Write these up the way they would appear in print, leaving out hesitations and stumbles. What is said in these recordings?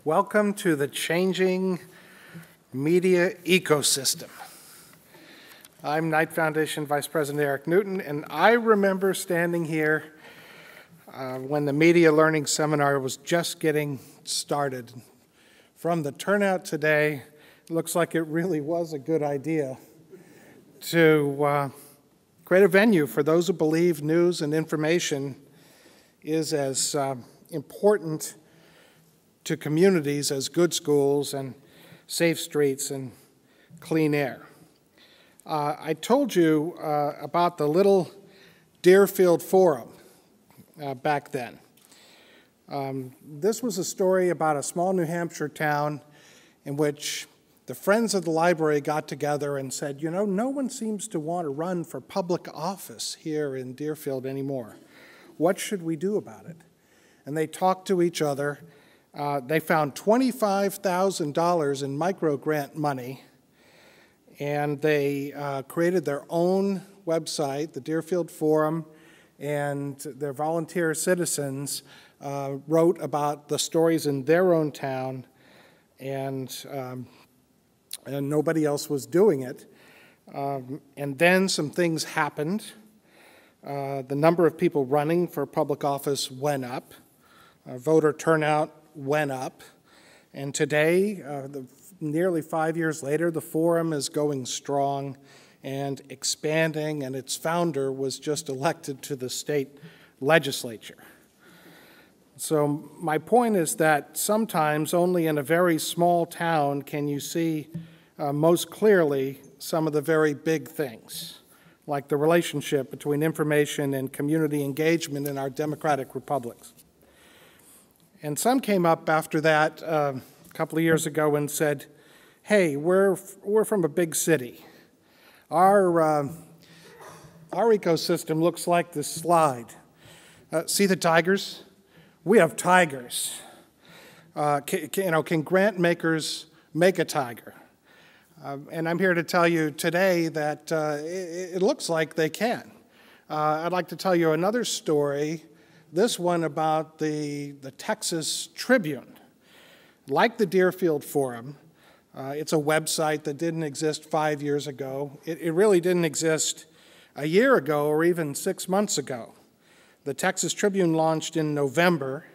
Welcome to the changing media ecosystem. I'm Knight Foundation Vice President Eric Newton, and I remember standing here when the Media Learning Seminar was just getting started. From the turnout today, it looks like it really was a good idea to create a venue for those who believe news and information is as important to communities as good schools and safe streets and clean air. I told you about the little Deerfield Forum back then. This was a story about a small New Hampshire town in which the Friends of the Library got together and said, you know, no one seems to want to run for public office here in Deerfield anymore. What should we do about it? And they talked to each other. They found $25,000 in micro-grant money, and they created their own website, the Deerfield Forum, and their volunteer citizens wrote about the stories in their own town, and nobody else was doing it. And then some things happened. The number of people running for public office went up. Voter turnout went up, and today, nearly 5 years later, the forum is going strong and expanding, and its founder was just elected to the state legislature. So my point is that sometimes only in a very small town can you see most clearly some of the very big things, like the relationship between information and community engagement in our democratic republics. And some came up after that a couple of years ago and said, hey, we're from a big city. Our ecosystem looks like this slide. See the tigers? We have tigers. Can grant makers make a tiger? And I'm here to tell you today that it looks like they can. I'd like to tell you another story, this one about the Texas Tribune. Like the Deerfield Forum, it's a website that didn't exist 5 years ago. It really didn't exist a year ago or even 6 months ago. The Texas Tribune launched in November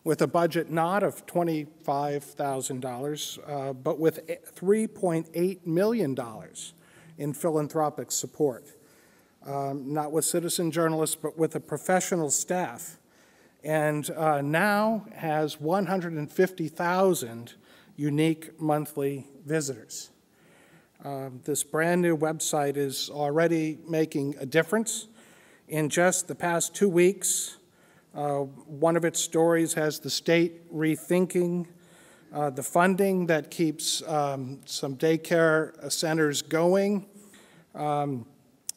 with a budget not of $25,000, but with $3.8 million in philanthropic support. Not with citizen journalists, but with a professional staff, and now has 150,000 unique monthly visitors. This brand new website is already making a difference. In just the past 2 weeks, one of its stories has the state rethinking the funding that keeps some daycare centers going.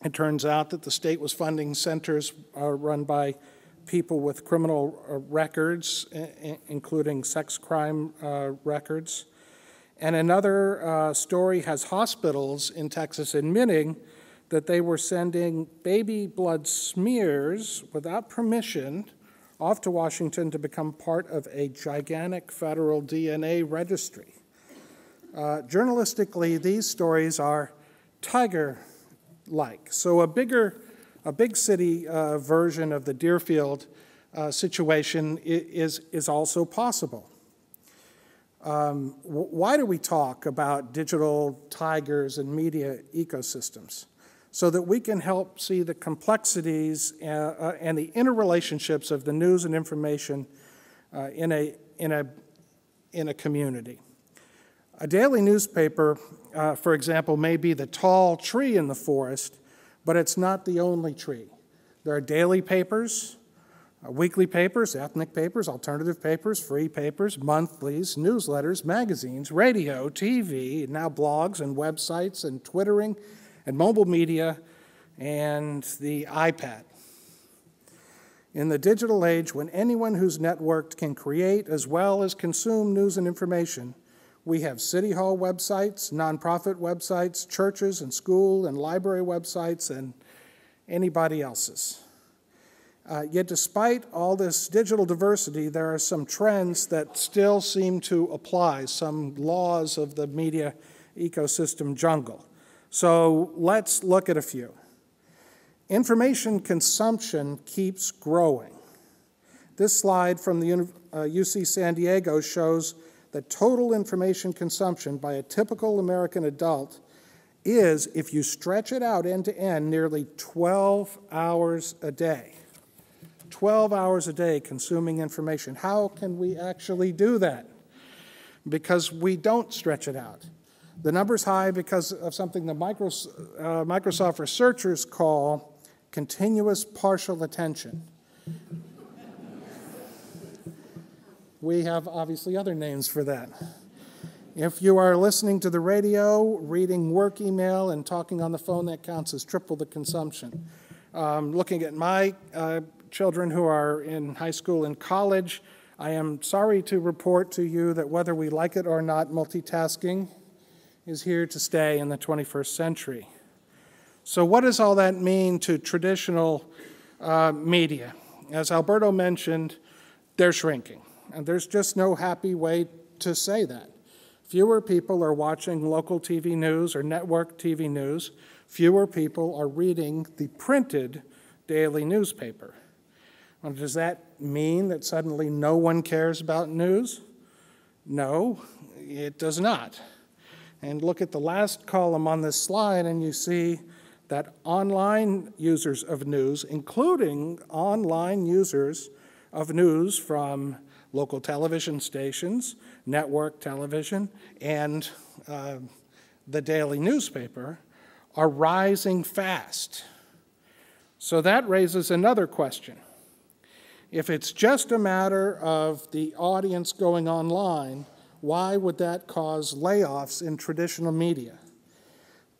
It turns out that the state was funding centers run by people with criminal records, including sex crime records. And another story has hospitals in Texas admitting that they were sending baby blood smears without permission off to Washington to become part of a gigantic federal DNA registry. Journalistically, these stories are tiger-like. So a big city version of the Deerfield situation is also possible. Why do we talk about digital tigers and media ecosystems? So that we can help see the complexities and the interrelationships of the news and information in a community. A daily newspaper, for example, may be the tall tree in the forest, but it's not the only tree. There are daily papers, weekly papers, ethnic papers, alternative papers, free papers, monthlies, newsletters, magazines, radio, TV, now blogs and websites and Twittering and mobile media and the iPad. In the digital age, when anyone who's networked can create as well as consume news and information, we have city hall websites, nonprofit websites, churches and school and library websites, and anybody else's. Yet despite all this digital diversity, there are some trends that still seem to apply, some laws of the media ecosystem jungle. So let's look at a few. Information consumption keeps growing. This slide from the UC San Diego shows that total information consumption by a typical American adult is, if you stretch it out end to end, nearly 12 hours a day. 12 hours a day consuming information. How can we actually do that? Because we don't stretch it out. The number's high because of something that Microsoft researchers call continuous partial attention. We have obviously other names for that. If you are listening to the radio, reading work email, and talking on the phone, that counts as triple the consumption. Looking at my children who are in high school and college, I am sorry to report to you that whether we like it or not, multitasking is here to stay in the 21st century. So what does all that mean to traditional media? As Alberto mentioned, they're shrinking. And there's just no happy way to say that. Fewer people are watching local TV news or network TV news. Fewer people are reading the printed daily newspaper. Well, does that mean that suddenly no one cares about news? No, it does not. And look at the last column on this slide, and you see that online users of news, including online users of news from local television stations, network television, and the daily newspaper, are rising fast. So that raises another question. If it's just a matter of the audience going online, why would that cause layoffs in traditional media?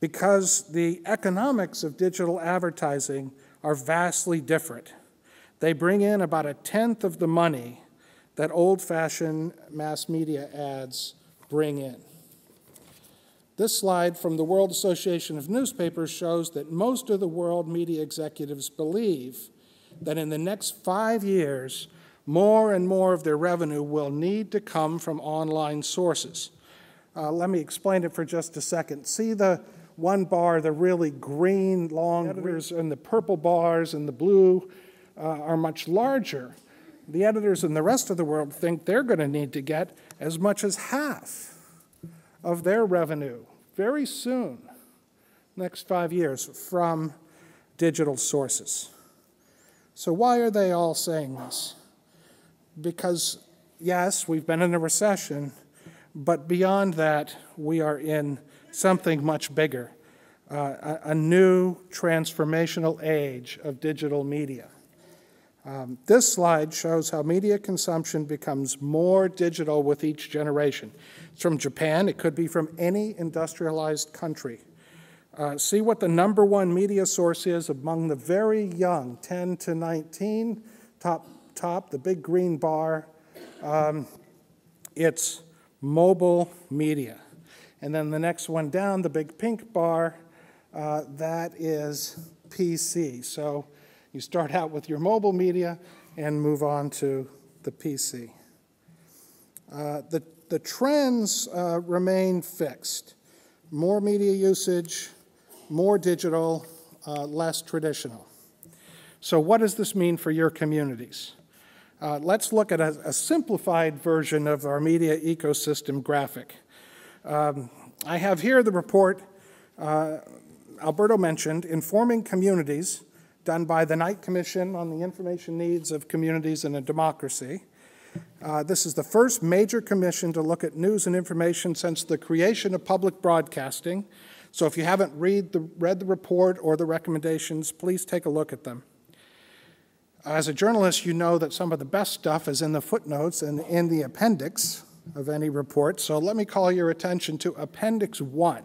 Because the economics of digital advertising are vastly different. They bring in about 1/10 of the money that old-fashioned mass media ads bring in. This slide from the World Association of Newspapers shows that most of the world media executives believe that in the next 5 years, more and more of their revenue will need to come from online sources. Let me explain it for just a second. See the one bar, the really green, long editors, and the purple bars and the blue are much larger. The editors in the rest of the world think they're going to need to get as much as half of their revenue very soon, next 5 years, from digital sources. So why are they all saying this? Because, yes, we've been in a recession, but beyond that, we are in something much bigger, a new transformational age of digital media. This slide shows how media consumption becomes more digital with each generation. It's from Japan. It could be from any industrialized country. See what the #1 media source is among the very young, 10 to 19, top, the big green bar. It's mobile media. And then the next one down, the big pink bar, that is PC. So you start out with your mobile media and move on to the PC. The trends remain fixed. More media usage, more digital, less traditional. So what does this mean for your communities? Let's look at a simplified version of our media ecosystem graphic. I have here the report Alberto mentioned, Informing Communities, done by the Knight Commission on the Information Needs of Communities in a Democracy. This is the first major commission to look at news and information since the creation of public broadcasting. So if you haven't read the report or the recommendations, please take a look at them. As a journalist, you know that some of the best stuff is in the footnotes and in the appendix of any report. So let me call your attention to Appendix 1.